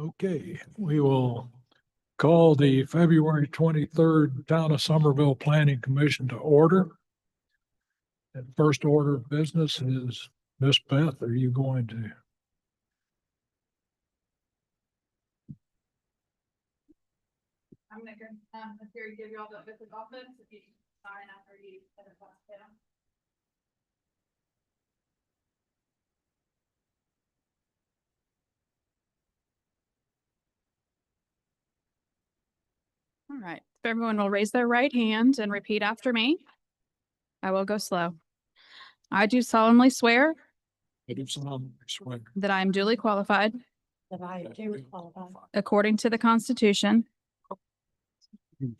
Okay, we will call the February 23rd Town of Somerville Planning Commission to order. And first order of business is Miss Beth, are you going to? I'm gonna go, here, give you all the oath of office, if you sign after you set it down. All right, if everyone will raise their right hand and repeat after me. I will go slow. I do solemnly swear I do solemnly swear that I am duly qualified, That I do qualify according to the Constitution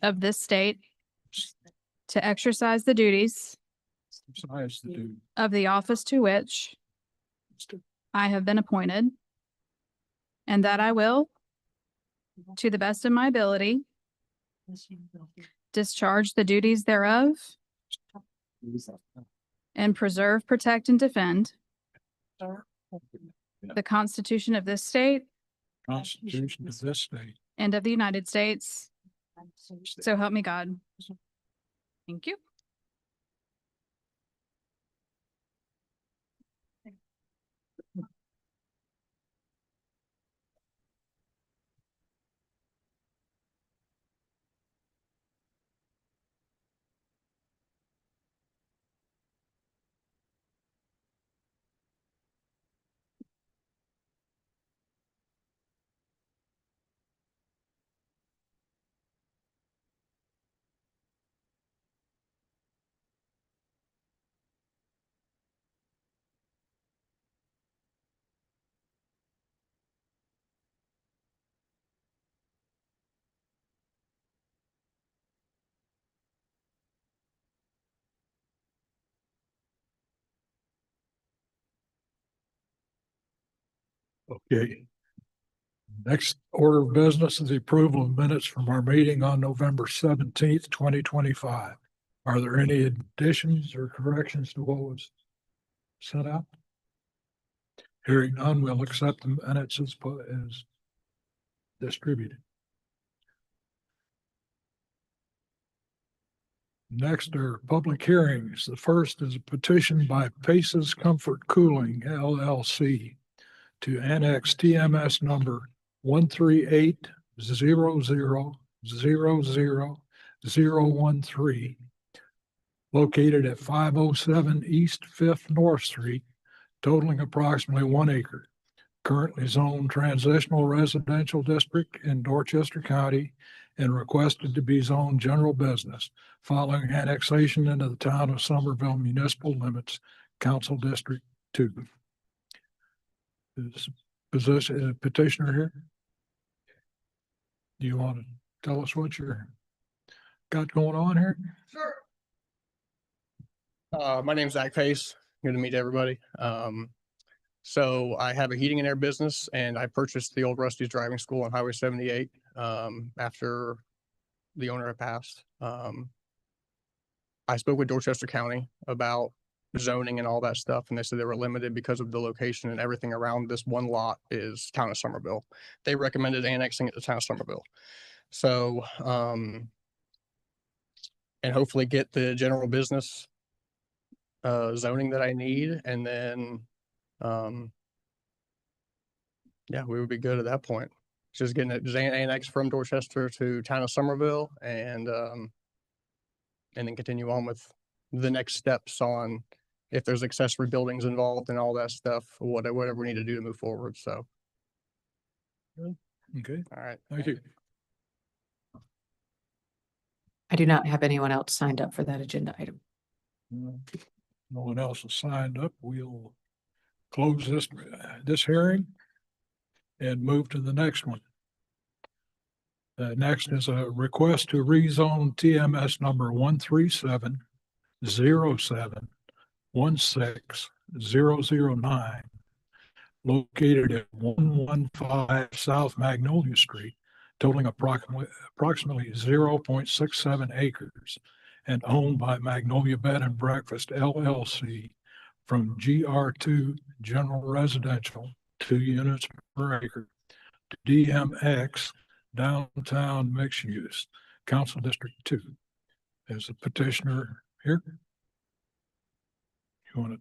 of this state, to exercise the duties besides the duty of the office to which I have been appointed, and that I will, to the best of my ability, discharge the duties thereof, and preserve, protect, and defend the Constitution of this state Constitution of this state. and of the United States. So help me God. Thank you. Okay. Next order of business is the approval of minutes from our meeting on November 17th, 2025. Are there any additions or corrections to what was set out? Hearing none, we'll accept the minutes as distributed. Next are public hearings. The first is a petition by Paces Comfort Cooling LLC to annex TMS number 138-00-00013, located at 507 East 5th North Street, totaling approximately 1 acre. Currently zoned transitional residential district in Dorchester County and requested to be zoned general business following annexation into the town of Somerville municipal limits, Council District 2. Is petitioner here? Do you want to tell us what you're got going on here? Sure. My name's Zach Pace. Good to meet everybody. So I have a heating and air business, and I purchased the old Rusty's Driving School on Highway 78 after the owner had passed. I spoke with Dorchester County about zoning and all that stuff, and they said they were limited because of the location, and everything around this one lot is town of Somerville. They recommended annexing it to town of Somerville. So and hopefully get the general business zoning that I need, and then yeah, we would be good at that point. Just getting it annexed from Dorchester to town of Somerville, and then continue on with the next steps on if there's accessory buildings involved and all that stuff, whatever we need to do to move forward. So Okay, all right, thank you. I do not have anyone else signed up for that agenda item. No one else has signed up. We'll close this hearing and move to the next one. Next is a request to rezone TMS number 137-07-16009, located at 115 South Magnolia Street, totaling approximately 0.67 acres, and owned by Magnolia Bed and Breakfast LLC from GR2 General Residential, 2 units per acre, DMX Downtown Mixed Use, Council District 2. Is the petitioner here? You want to?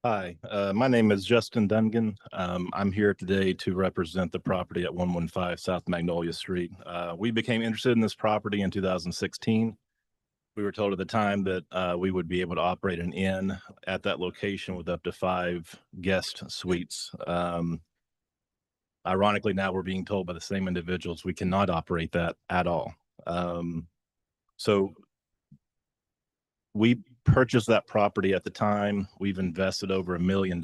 Hi, my name is Justin Dungan. I'm here today to represent the property at 115 South Magnolia Street. We became interested in this property in 2016. We were told at the time that we would be able to operate an inn at that location with up to 5 guest suites. Ironically, now we're being told by the same individuals we cannot operate that at all. So we purchased that property at the time. We've invested over $1 million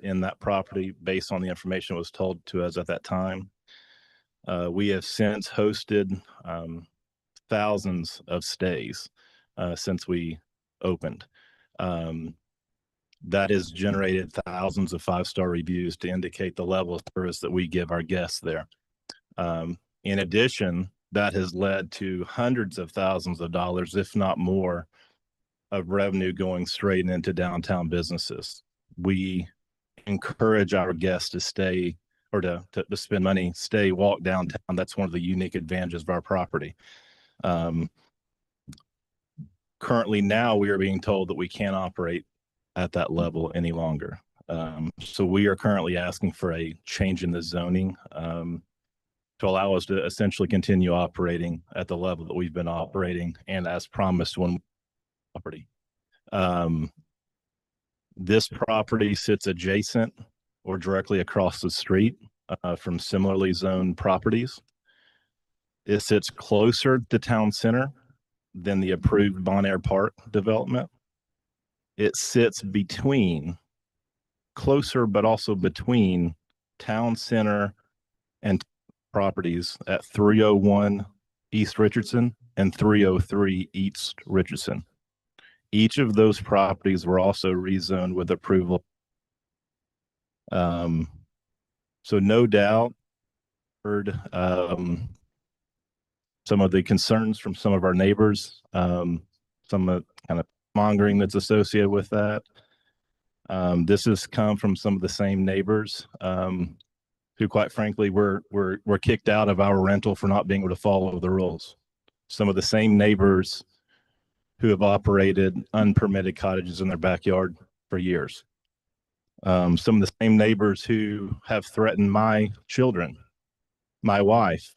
in that property based on the information that was told to us at that time. We have since hosted thousands of stays since we opened. That has generated thousands of 5-star reviews to indicate the level of service that we give our guests there. In addition, that has led to hundreds of thousands of dollars, if not more, of revenue going straight into downtown businesses. We encourage our guests to stay or to spend money, stay, walk downtown. That's one of the unique advantages of our property. Currently now we are being told that we can't operate at that level any longer. So we are currently asking for a change in the zoning to allow us to essentially continue operating at the level that we've been operating and as promised when property. This property sits adjacent or directly across the street from similarly zoned properties. It sits closer to town center than the approved Bon Air Park development. It sits between, closer but also between town center and properties at 301 East Richardson and 303 East Richardson. Each of those properties were also rezoned with approval. So no doubt heard some of the concerns from some of our neighbors, some of kind of mongering that's associated with that. This has come from some of the same neighbors who, quite frankly, were kicked out of our rental for not being able to follow the rules. Some of the same neighbors who have operated unpermitted cottages in their backyard for years. Some of the same neighbors who have threatened my children, my wife,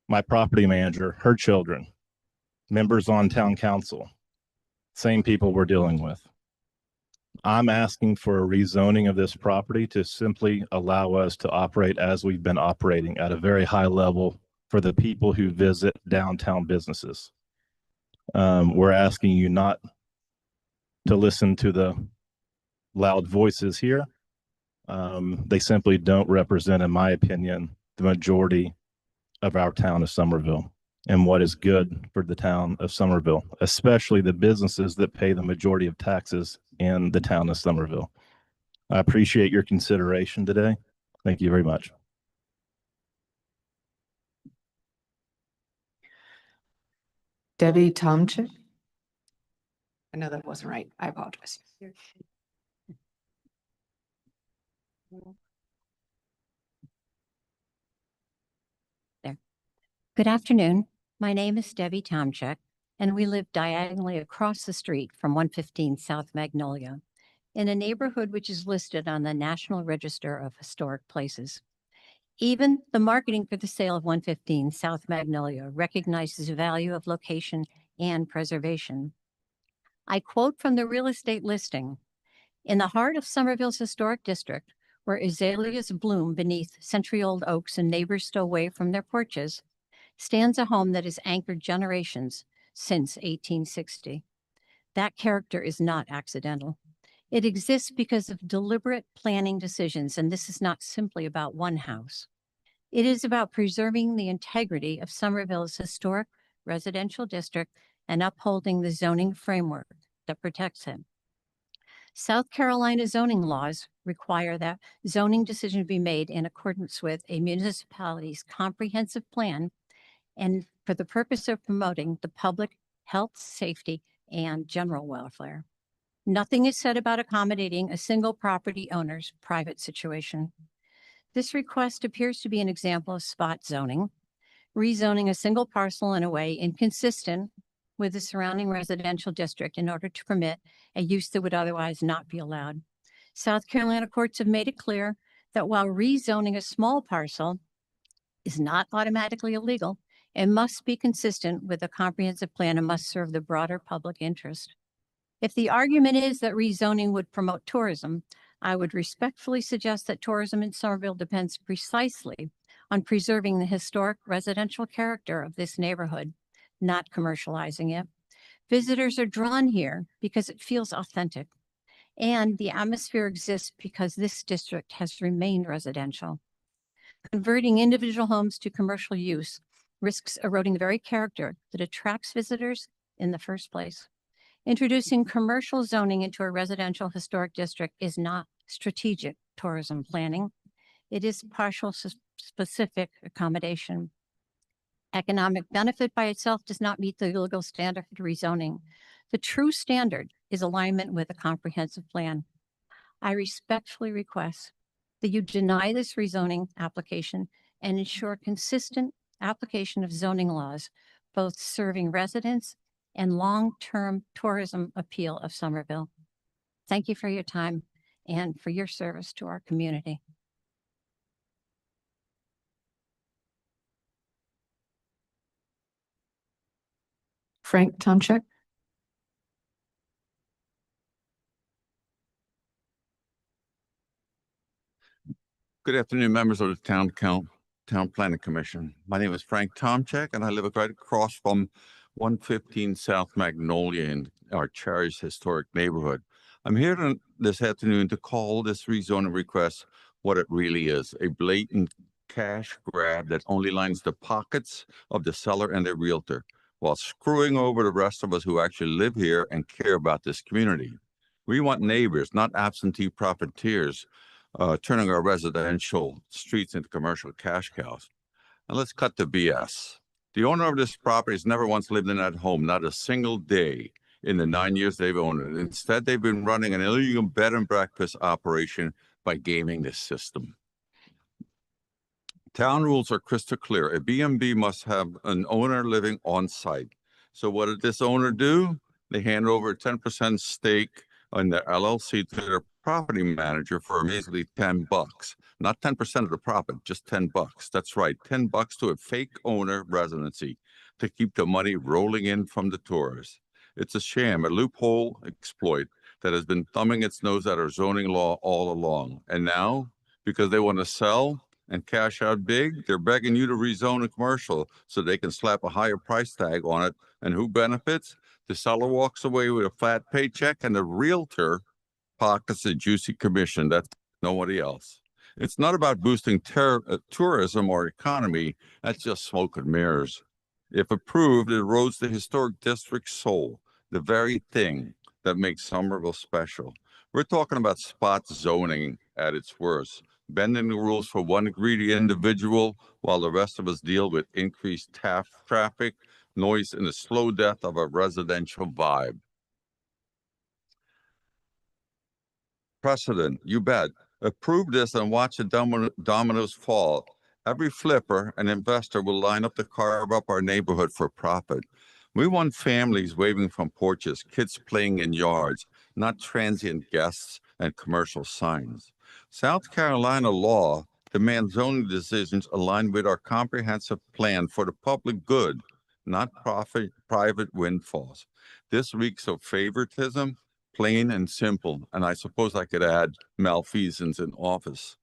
my property manager, her children, members on town council, same people we're dealing with. I'm asking for a rezoning of this property to simply allow us to operate as we've been operating at a very high level for the people who visit downtown businesses. We're asking you not to listen to the loud voices here. They simply don't represent, in my opinion, the majority of our town of Summerville and what is good for the town of Summerville, especially the businesses that pay the majority of taxes in the town of Summerville. I appreciate your consideration today. Thank you very much. Debbie Tomczyk. I know that wasn't right. I apologize. Good afternoon. My name is Debbie Tomczyk, and we live diagonally across the street from 115 South Magnolia in a neighborhood which is listed on the National Register of Historic Places. Even the marketing for the sale of 115 South Magnolia recognizes the value of location and preservation. I quote from the real estate listing: "In the heart of Summerville's historic district, where azaleas bloom beneath century-old oaks and neighbors stow away from their porches, stands a home that has anchored generations since 1860. That character is not accidental. It exists because of deliberate planning decisions, and this is not simply about one house. It is about preserving the integrity of Summerville's historic residential district and upholding the zoning framework that protects it. South Carolina zoning laws require that zoning decisions be made in accordance with a municipality's comprehensive plan and for the purpose of promoting the public health, safety, and general welfare. Nothing is said about accommodating a single property owner's private situation. This request appears to be an example of spot zoning, rezoning a single parcel in a way inconsistent with the surrounding residential district in order to permit a use that would otherwise not be allowed. South Carolina courts have made it clear that while rezoning a small parcel is not automatically illegal, it must be consistent with a comprehensive plan and must serve the broader public interest. If the argument is that rezoning would promote tourism, I would respectfully suggest that tourism in Somerville depends precisely on preserving the historic residential character of this neighborhood, not commercializing it. Visitors are drawn here because it feels authentic, and the atmosphere exists because this district has remained residential. Converting individual homes to commercial use risks eroding the very character that attracts visitors in the first place. Introducing commercial zoning into a residential historic district is not strategic tourism planning. It is partial specific accommodation. Economic benefit by itself does not meet the legal standard for rezoning. The true standard is alignment with a comprehensive plan. I respectfully request that you deny this rezoning application and ensure consistent application of zoning laws, both serving residents and long-term tourism appeal of Somerville. Thank you for your time and for your service to our community. Frank Tomchek. Good afternoon, members of the Town Planning Commission. My name is Frank Tomchek, and I live right across from 115 South Magnolia in our cherished historic neighborhood. I'm here this afternoon to call this rezoning request what it really is, a blatant cash grab that only lines the pockets of the seller and the realtor, while screwing over the rest of us who actually live here and care about this community. We want neighbors, not absentee profiteers, turning our residential streets into commercial cash cows. And let's cut the BS. The owner of this property has never once lived in that home, not a single day in the 9 years they've owned it. Instead, they've been running an illegal bed and breakfast operation by gaming the system. Town rules are crystal clear. A B&B must have an owner living on site. So what did this owner do? They hand over a 10% stake in their LLC to their property manager for a measly $10. Not 10% of the profit, just $10. That's right, $10 to a fake owner residency to keep the money rolling in from the tourists. It's a sham, a loophole exploit that has been thumbing its nose at our zoning law all along. And now, because they want to sell and cash out big, they're begging you to rezone a commercial so they can slap a higher price tag on it. And who benefits? The seller walks away with a flat paycheck, and the realtor pockets a juicy commission. That's nobody else. It's not about boosting tourism or economy. That's just smoke and mirrors. If approved, it erodes the historic district's soul, the very thing that makes Somerville special. We're talking about spot zoning at its worst, bending the rules for one greedy individual while the rest of us deal with increased traffic, noise, and the slow death of a residential vibe. Precedent, you bet. Approve this and watch the dominoes fall. Every flipper and investor will line up to carve up our neighborhood for profit. We want families waving from porches, kids playing in yards, not transient guests and commercial signs. South Carolina law demands zoning decisions aligned with our comprehensive plan for the public good, not private windfalls. This reeks of favoritism, plain and simple, and I suppose I could add malfeasance in office.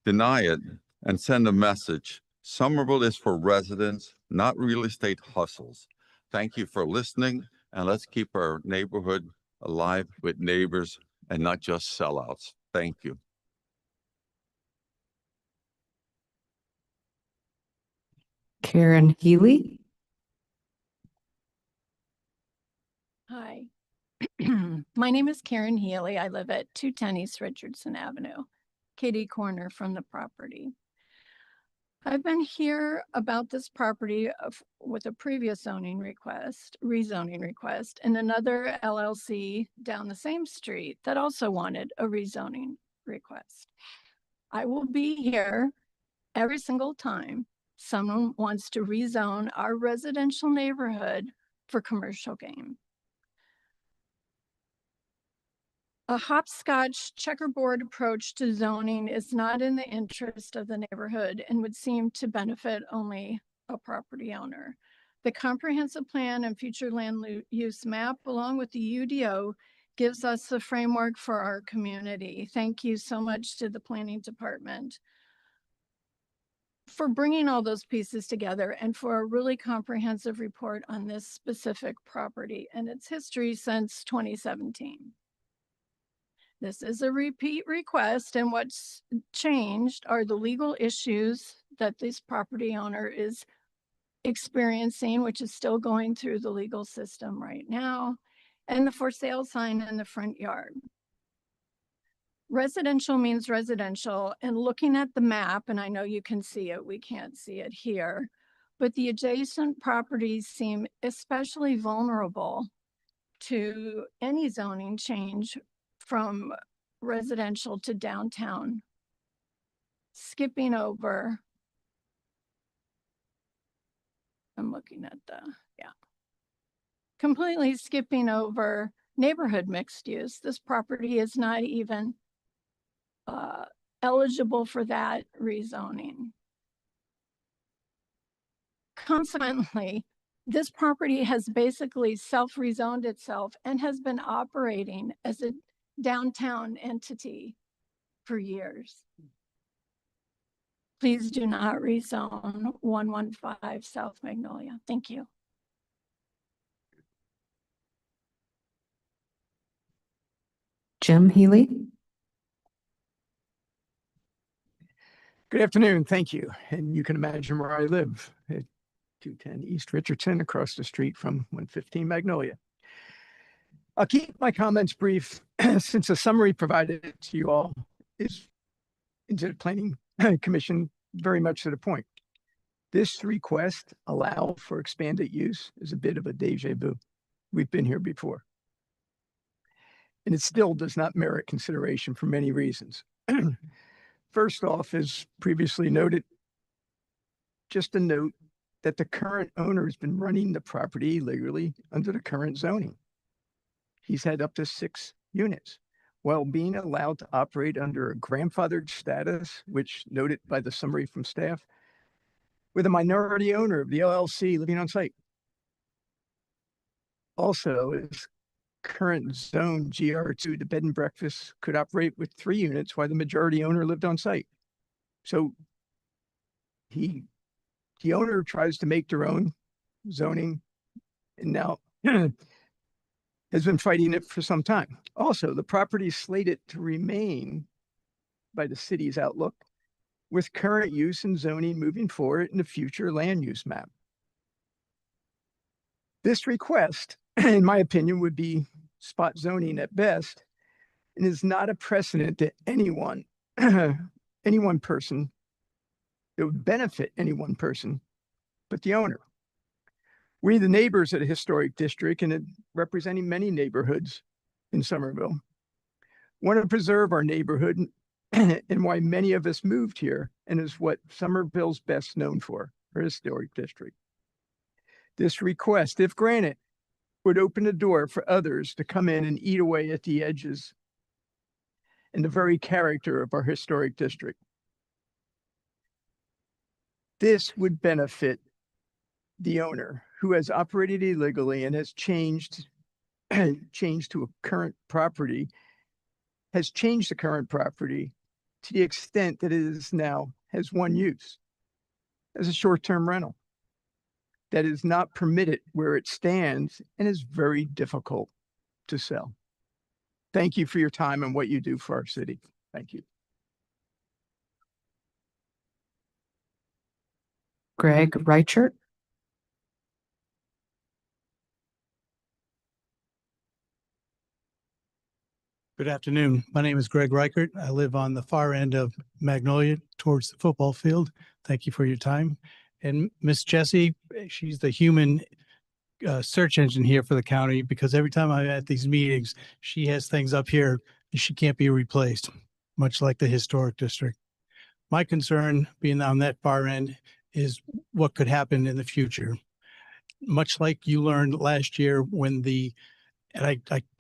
Deny it and send a message. Somerville is for residents, not real estate hustles. Thank you for listening, and let's keep our neighborhood alive with neighbors and not just sellouts. Thank you. Karen Healy. Hi, my name is Karen Healy. I live at 210 East Richardson Avenue, kitty corner from the property. I've been here about this property with a previous zoning request, rezoning request, and another LLC down the same street that also wanted a rezoning request. I will be here every single time someone wants to rezone our residential neighborhood for commercial game. A hopscotch checkerboard approach to zoning is not in the interest of the neighborhood and would seem to benefit only a property owner. The comprehensive plan and future land use map, along with the UDO, gives us the framework for our community. Thank you so much to the planning department for bringing all those pieces together and for a really comprehensive report on this specific property and its history since 2017. This is a repeat request, and what's changed are the legal issues that this property owner is experiencing, which is still going through the legal system right now, and the for sale sign in the front yard. Residential means residential, and looking at the map, and I know you can see it, we can't see it here, but the adjacent properties seem especially vulnerable to any zoning change from residential to downtown. Skipping over. I'm looking at completely skipping over neighborhood mixed use. This property is not even eligible for that rezoning. Consequently, this property has basically self-rezoned itself and has been operating as a downtown entity for years. Please do not rezone 115 South Magnolia. Thank you. Jim Healy. Good afternoon. Thank you. And you can imagine where I live at 210 East Richardson, across the street from 115 Magnolia. I'll keep my comments brief since the summary provided to you all is into the Planning Commission very much to the point. This request allow for expanded use is a bit of a deja vu. We've been here before. And it still does not merit consideration for many reasons. First off, as previously noted, just a note that the current owner has been running the property illegally under the current zoning. He's had up to 6 units while being allowed to operate under a grandfathered status, which noted by the summary from staff, with a minority owner of the LLC living on site. Also, his current zone GR2, the bed and breakfast, could operate with 3 units while the majority owner lived on site. So the owner tries to make their own zoning and now has been fighting it for some time. Also, the property is slated to remain, by the city's outlook, with current use and zoning moving forward in the future land use map. This request, in my opinion, would be spot zoning at best and is not a precedent to any one person. It would benefit any one person, but the owner. We, the neighbors of the historic district and representing many neighborhoods in Somerville, want to preserve our neighborhood and why many of us moved here and is what Somerville's best known for, our historic district. This request, if granted, would open the door for others to come in and eat away at the edges and the very character of our historic district. This would benefit the owner who has operated illegally and has changed to a current property, has changed the current property to the extent that it is now has one use as a short-term rental that is not permitted where it stands and is very difficult to sell. Thank you for your time and what you do for our city. Thank you. Greg Reichert. Good afternoon. My name is Greg Reichert. I live on the far end of Magnolia, towards the football field. Thank you for your time. And Miss Jessie, she's the human search engine here for the county, because every time I'm at these meetings, she has things up here and she can't be replaced, much like the historic district. My concern, being on that far end, is what could happen in the future. Much like you learned last year when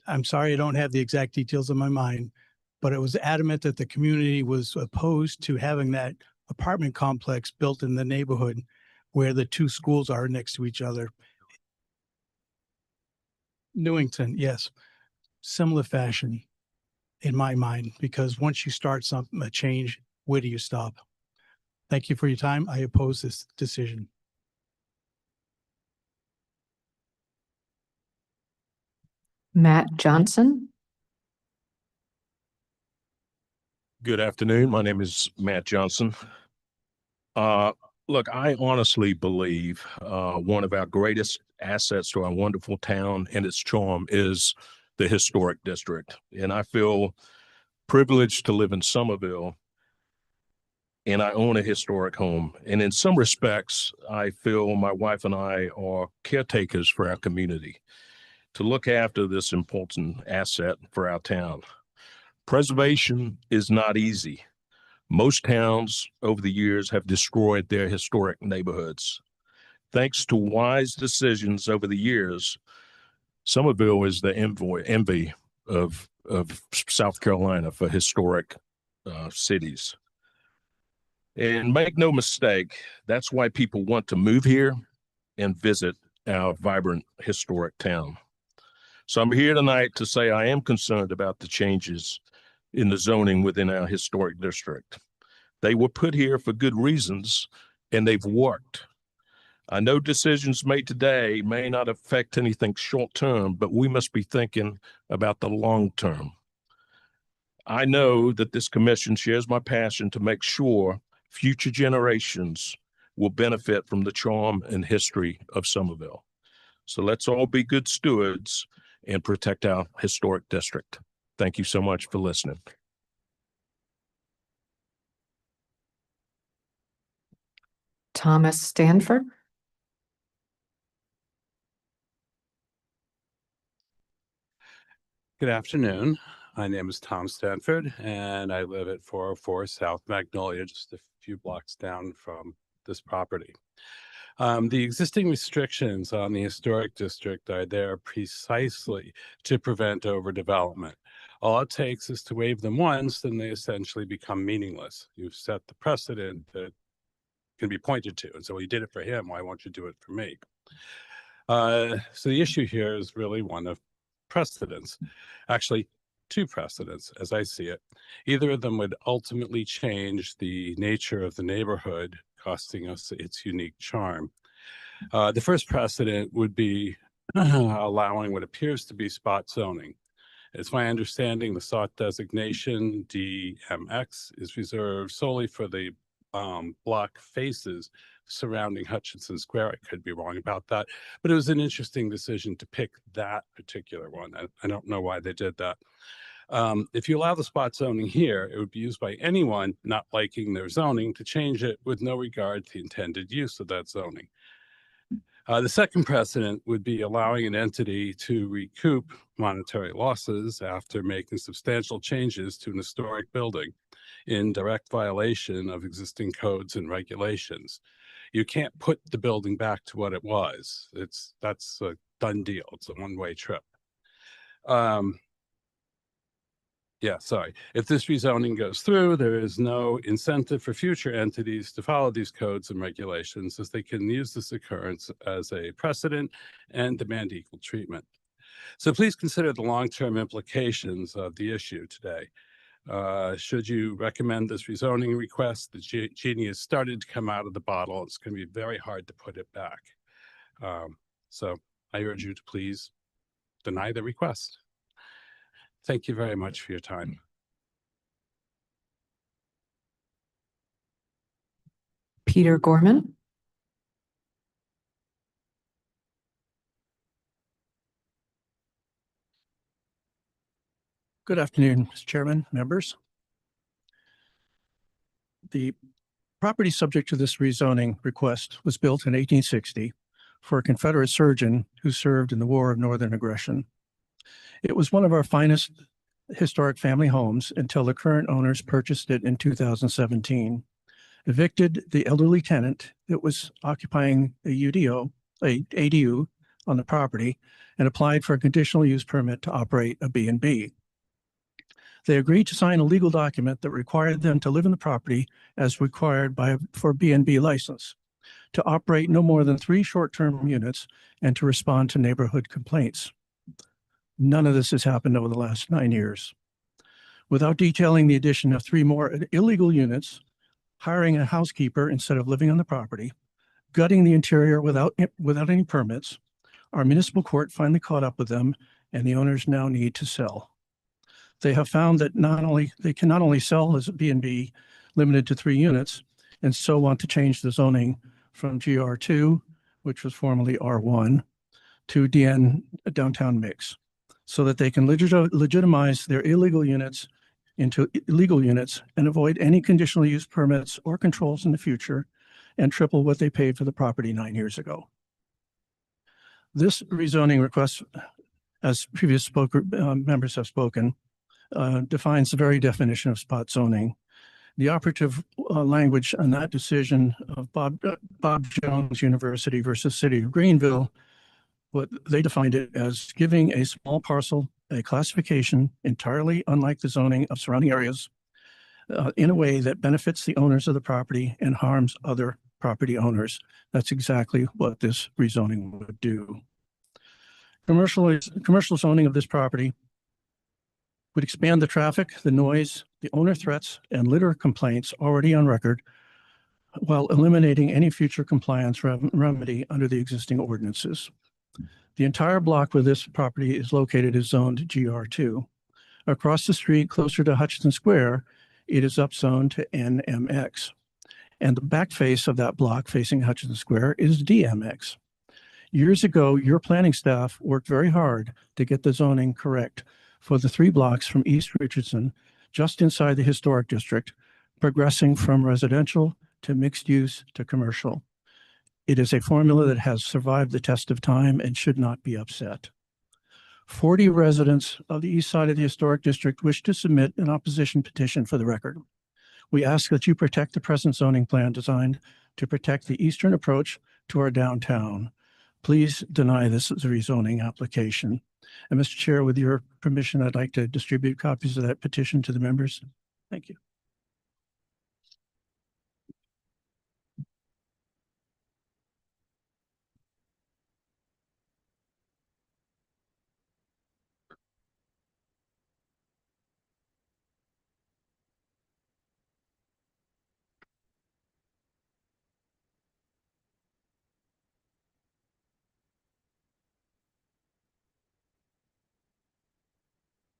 I'm sorry, I don't have the exact details in my mind, but it was adamant that the community was opposed to having that apartment complex built in the neighborhood where the two schools are next to each other. Newington, yes, similar fashion in my mind, because once you start a change, where do you stop? Thank you for your time. I oppose this decision. Matt Johnson. Good afternoon. My name is Matt Johnson. Look, I honestly believe one of our greatest assets to our wonderful town and its charm is the historic district. And I feel privileged to live in Somerville, and I own a historic home. And in some respects, I feel my wife and I are caretakers for our community to look after this important asset for our town. Preservation is not easy. Most towns over the years have destroyed their historic neighborhoods. Thanks to wise decisions over the years, Somerville is the envy of South Carolina for historic cities. And make no mistake, that's why people want to move here and visit our vibrant historic town. So I'm here tonight to say I am concerned about the changes in the zoning within our historic district. They were put here for good reasons, and they've worked. I know decisions made today may not affect anything short term, but we must be thinking about the long term. I know that this commission shares my passion to make sure future generations will benefit from the charm and history of Somerville. So let's all be good stewards and protect our historic district. Thank you so much for listening. Thomas Stanford. Good afternoon. My name is Tom Stanford, and I live at 404 South Magnolia, just a few blocks down from this property. The existing restrictions on the historic district are there precisely to prevent overdevelopment. All it takes is to waive them once, then they essentially become meaningless. You've set the precedent that can be pointed to. And so you did it for him, why won't you do it for me? So the issue here is really one of precedents. Actually, two precedents, as I see it. Either of them would ultimately change the nature of the neighborhood, costing us its unique charm. The first precedent would be allowing what appears to be spot zoning. It's my understanding the sought designation DMX is reserved solely for the block faces surrounding Hutchinson Square. I could be wrong about that, but it was an interesting decision to pick that particular one. I don't know why they did that. If you allow the spot zoning here, it would be used by anyone not liking their zoning to change it with no regard to the intended use of that zoning. The second precedent would be allowing an entity to recoup monetary losses after making substantial changes to an historic building in direct violation of existing codes and regulations. You can't put the building back to what it was. That's a done deal. It's a one-way trip. If this rezoning goes through, there is no incentive for future entities to follow these codes and regulations, as they can use this occurrence as a precedent and demand equal treatment. So please consider the long-term implications of the issue today. Should you recommend this rezoning request, the genie has started to come out of the bottle. It's going to be very hard to put it back. So I urge you to please deny the request. Thank you very much for your time. Peter Gorman. Good afternoon, Mr. Chairman, members. The property subject to this rezoning request was built in 1860 for a Confederate surgeon who served in the War of Northern Aggression. It was one of our finest historic family homes until the current owners purchased it in 2017, evicted the elderly tenant that was occupying a ADU on the property, and applied for a conditional use permit to operate a B&B. They agreed to sign a legal document that required them to live in the property as required for B&B license, to operate no more than 3 short-term units, and to respond to neighborhood complaints. None of this has happened over the last 9 years. Without detailing the addition of 3 more illegal units, hiring a housekeeper instead of living on the property, gutting the interior without any permits, our municipal court finally caught up with them, and the owners now need to sell. They have found that they can not only sell as a B&B limited to 3 units, and so want to change the zoning from GR2, which was formerly R1, to DN downtown mix, so that they can legitimize their illegal units into legal units and avoid any conditional use permits or controls in the future, and triple what they paid for the property 9 years ago. This rezoning request, as previous members have spoken, defines the very definition of spot zoning. The operative language on that decision of Bob Jones University versus City of Greenville, what they defined it as giving a small parcel a classification entirely unlike the zoning of surrounding areas in a way that benefits the owners of the property and harms other property owners. That's exactly what this rezoning would do. Commercial zoning of this property would expand the traffic, the noise, the owner threats, and litter complaints already on record, while eliminating any future compliance remedy under the existing ordinances. The entire block where this property is located is zoned GR2. Across the street, closer to Hutchinson Square, it is upzoned to NMX. And the back face of that block facing Hutchinson Square is DMX. Years ago, your planning staff worked very hard to get the zoning correct for the 3 blocks from East Richardson, just inside the historic district, progressing from residential to mixed use to commercial. It is a formula that has survived the test of time and should not be upset. 40 residents of the east side of the historic district wish to submit an opposition petition for the record. We ask that you protect the present zoning plan designed to protect the eastern approach to our downtown. Please deny this as a rezoning application. And Mr. Chair, with your permission, I'd like to distribute copies of that petition to the members. Thank you.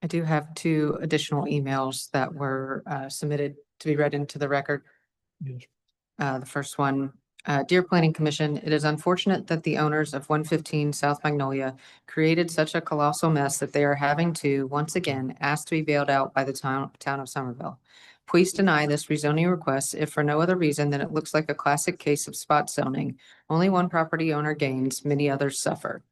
I do have 2 additional emails that were submitted to be read into the record. Yes. The first one, Dear Planning Commission, it is unfortunate that the owners of 115 South Magnolia created such a colossal mess that they are having to, once again, ask to be bailed out by the town of Somerville. Please deny this rezoning request if for no other reason than it looks like a classic case of spot zoning. Only one property owner gains, many others suffer.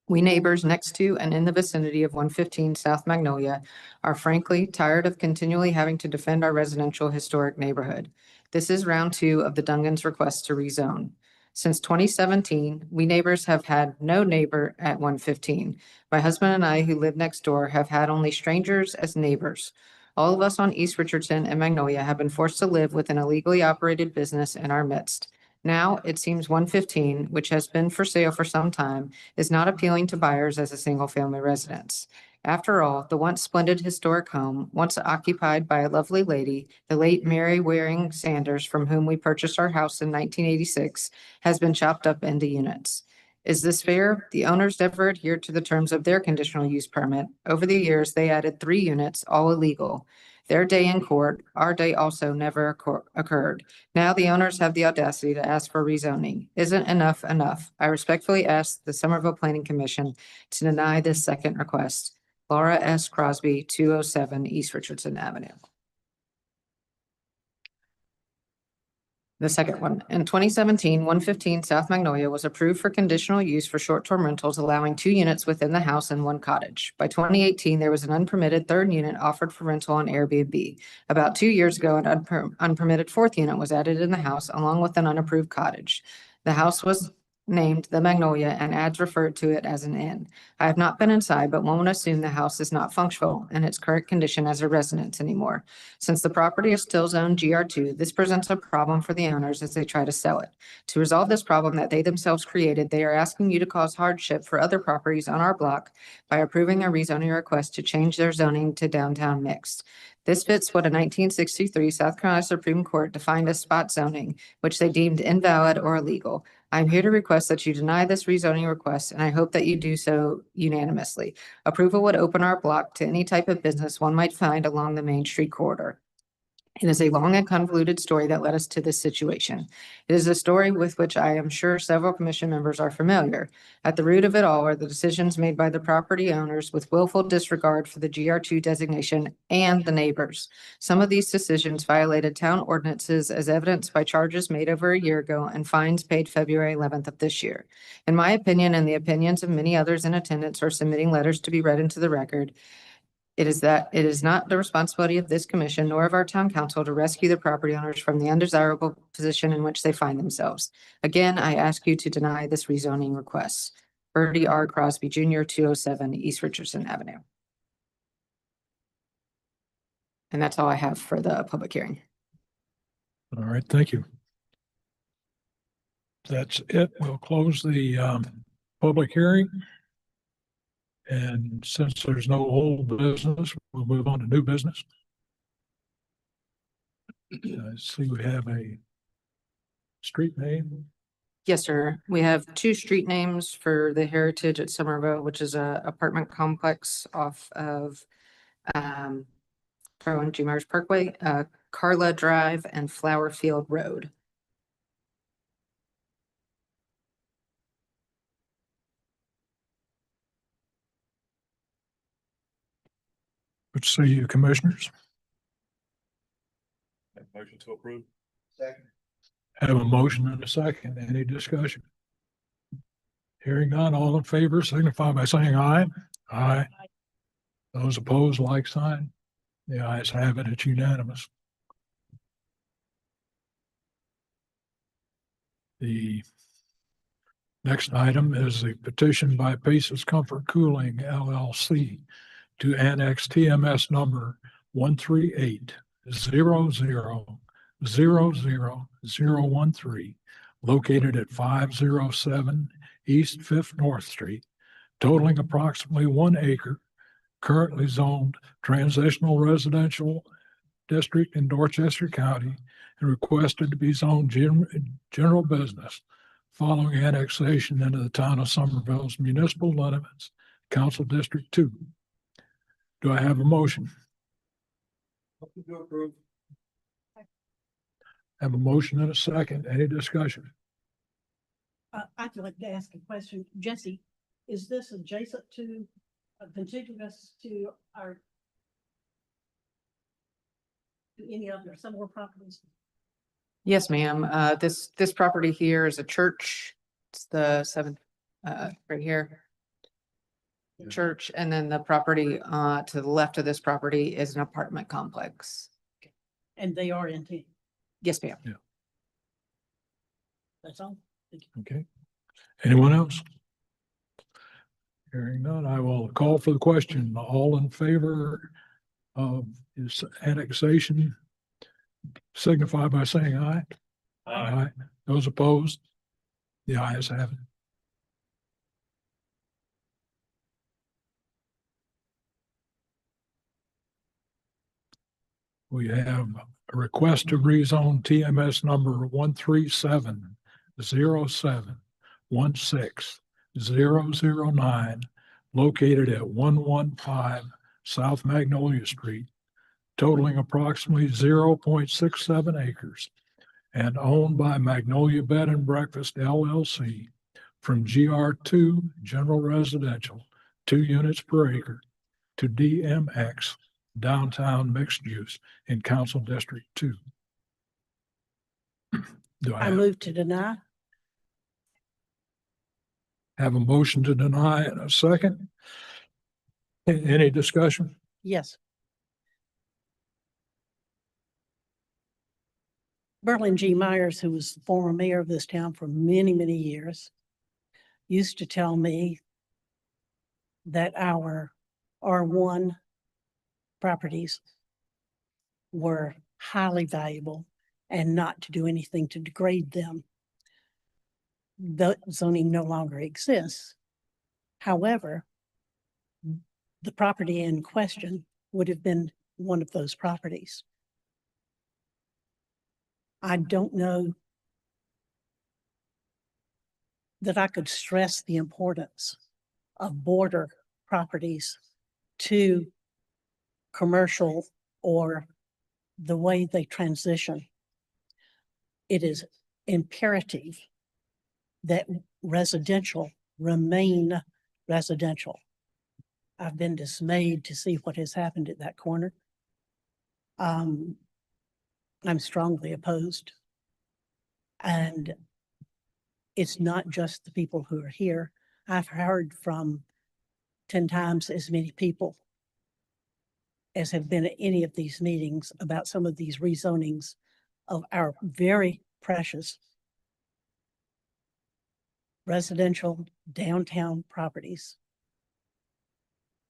We neighbors next to and in the vicinity of 115 South Magnolia are frankly tired of continually having to defend our residential historic neighborhood. This is round 2 of the Dungans' request to rezone. Since 2017, we neighbors have had no neighbor at 115. My husband and I, who live next door, have had only strangers as neighbors. All of us on East Richardson and Magnolia have been forced to live with an illegally operated business in our midst. Now, it seems 115, which has been for sale for some time, is not appealing to buyers as a single-family residence. After all, the once splendid historic home, once occupied by a lovely lady, the late Mary Waring Sanders, from whom we purchased our house in 1986, has been chopped up into units. Is this fair? The owners never adhered to the terms of their conditional use permit. Over the years, they added 3 units, all illegal. Their day in court, our day also never occurred. Now the owners have the audacity to ask for rezoning. Isn't enough enough? I respectfully ask the Somerville Planning Commission to deny this second request. Laura S. Crosby, 207 East Richardson Avenue. The second one, in 2017, 115 South Magnolia was approved for conditional use for short-term rentals, allowing 2 units within the house and 1 cottage. By 2018, there was an unpermitted third unit offered for rental on Airbnb. About 2 years ago, an unpermitted fourth unit was added in the house along with an unapproved cottage. The house was named the Magnolia and ads referred to it as an inn. I have not been inside, but one would assume the house is not functional in its current condition as a residence anymore. Since the property is still zoned GR2, this presents a problem for the owners as they try to sell it. To resolve this problem that they themselves created, they are asking you to cause hardship for other properties on our block by approving a rezoning request to change their zoning to downtown mixed. This fits what a 1963 South Carolina Supreme Court defined as spot zoning, which they deemed invalid or illegal. I'm here to request that you deny this rezoning request, and I hope that you do so unanimously. Approval would open our block to any type of business one might find along the Main Street corridor. It is a long and convoluted story that led us to this situation. It is a story with which I am sure several commission members are familiar. At the root of it all are the decisions made by the property owners with willful disregard for the GR2 designation and the neighbors. Some of these decisions violated town ordinances as evidenced by charges made over a year ago and fines paid February 11th of this year. In my opinion and the opinions of many others in attendance or submitting letters to be read into the record, it is not the responsibility of this commission nor of our town council to rescue the property owners from the undesirable position in which they find themselves. Again, I ask you to deny this rezoning request. Bertie R. Crosby Jr., 207 East Richardson Avenue. And that's all I have for the public hearing. All right, thank you. That's it. We'll close the public hearing. And since there's no old business, we'll move on to new business. I see we have a street name. Yes, sir. We have 2 street names for the Heritage at Somerville, which is a apartment complex off of Carolyn G. Myers Parkway, Carla Drive and Flower Field Road. Good to see you, commissioners. Motion to approve. Second. Have a motion and a second. Any discussion? Hearing none, all in favor signify by saying aye. Aye. Those opposed, like sign. The ayes have it. It's unanimous. The next item is the petition by Paces Comfort Cooling LLC to annex TMS number 138-00000013, located at 507 East 5th North Street, totaling approximately 1 acre, currently zoned transitional residential district in Dorchester County, and requested to be zoned general business following annexation into the town of Somerville's municipal limits, Council District 2. Do I have a motion? Motion to approve. Have a motion and a second. Any discussion? I'd like to ask a question. Jesse, is this adjacent to, contiguous to our, to any other similar properties? Yes, ma'am. This property here is a church. It's the 7th, right here. Church, and then the property to the left of this property is an apartment complex. And they are in T. Yes, ma'am. Yeah. That's all. Thank you. Okay. Anyone else? Hearing none, I will call for the question. All in favor of this annexation signify by saying aye. Aye. Those opposed? The ayes have it. We have a request to rezone TMS number 137-07-16-009, located at 115 South Magnolia Street, totaling approximately 0.67 acres, and owned by Magnolia Bed and Breakfast LLC from GR2 General Residential, 2 units per acre, to DMX Downtown Mixed Use in Council District 2. Do I I move to deny. have a motion to deny and a second? Any discussion? Yes. Berlin G. Myers, who was the former mayor of this town for many, many years, used to tell me that our R1 properties were highly valuable and not to do anything to degrade them. The zoning no longer exists. However, the property in question would have been one of those properties. I don't know that I could stress the importance of border properties to commercial or the way they transition. It is imperative that residential remain residential. I've been dismayed to see what has happened at that corner. I'm strongly opposed. And it's not just the people who are here. I've heard from 10 times as many people as have been at any of these meetings about some of these rezonings of our very precious residential downtown properties.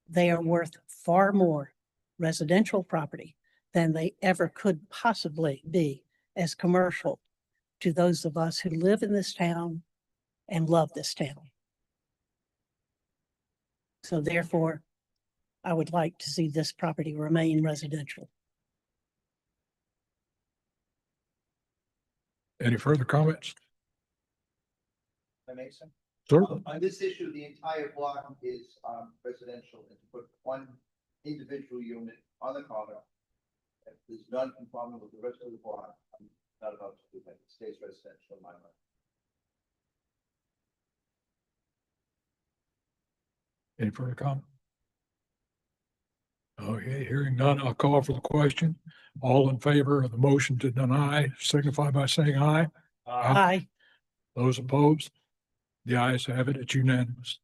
They are worth far more residential property than they ever could possibly be as commercial to those of us who live in this town and love this town. So therefore, I would like to see this property remain residential. Any further comments? Mason? Sir? On this issue, the entire block is residential, and to put one individual unit on the corner that is non-conforming with the rest of the block, I'm not about to do that. It stays residential in my mind. Any further comment? Okay, hearing none, I'll call for the question. All in favor of the motion to deny signify by saying aye. Aye. Those opposed? The ayes have it. It's unanimous.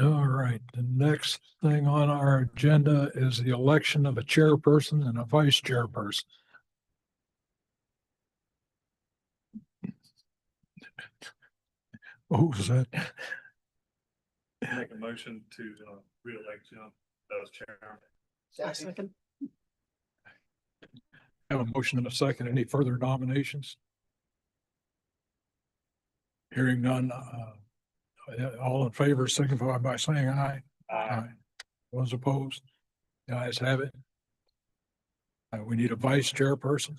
All right, the next thing on our agenda is the election of a chairperson and a vice chairperson. What was that? Make a motion to re-elect Jim as chair. Second. Have a motion and a second. Any further nominations? Hearing none, all in favor signify by saying aye. Aye. Those opposed? The ayes have it. We need a vice chairperson.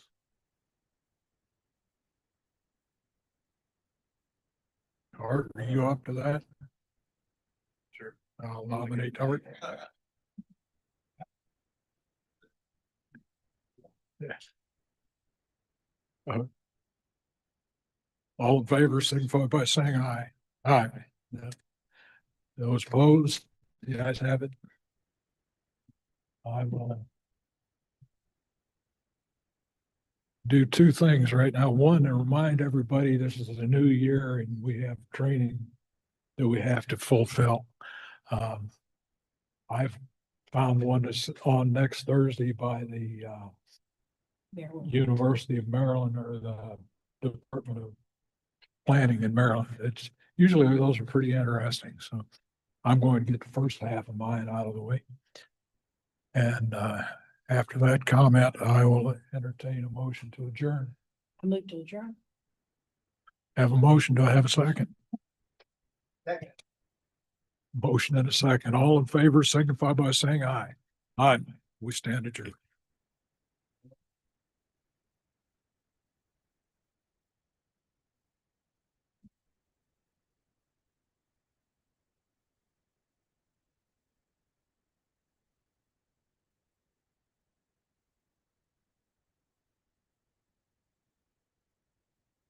Art, are you up to that? Sure. I'll nominate Art. All in favor signify by saying aye. Aye. Those opposed? The ayes have it. I will do two things right now. One, to remind everybody this is a new year and we have training that we have to fulfill. I've found one that's on next Thursday by the University of Maryland or the Department of Planning in Maryland. It's usually those are pretty interesting. So I'm going to get the first half of mine out of the way. And after that comment, I will entertain a motion to adjourn. I move to adjourn. Have a motion. Do I have a second? Second. Motion and a second. All in favor signify by saying aye. Aye. We stand adjourned.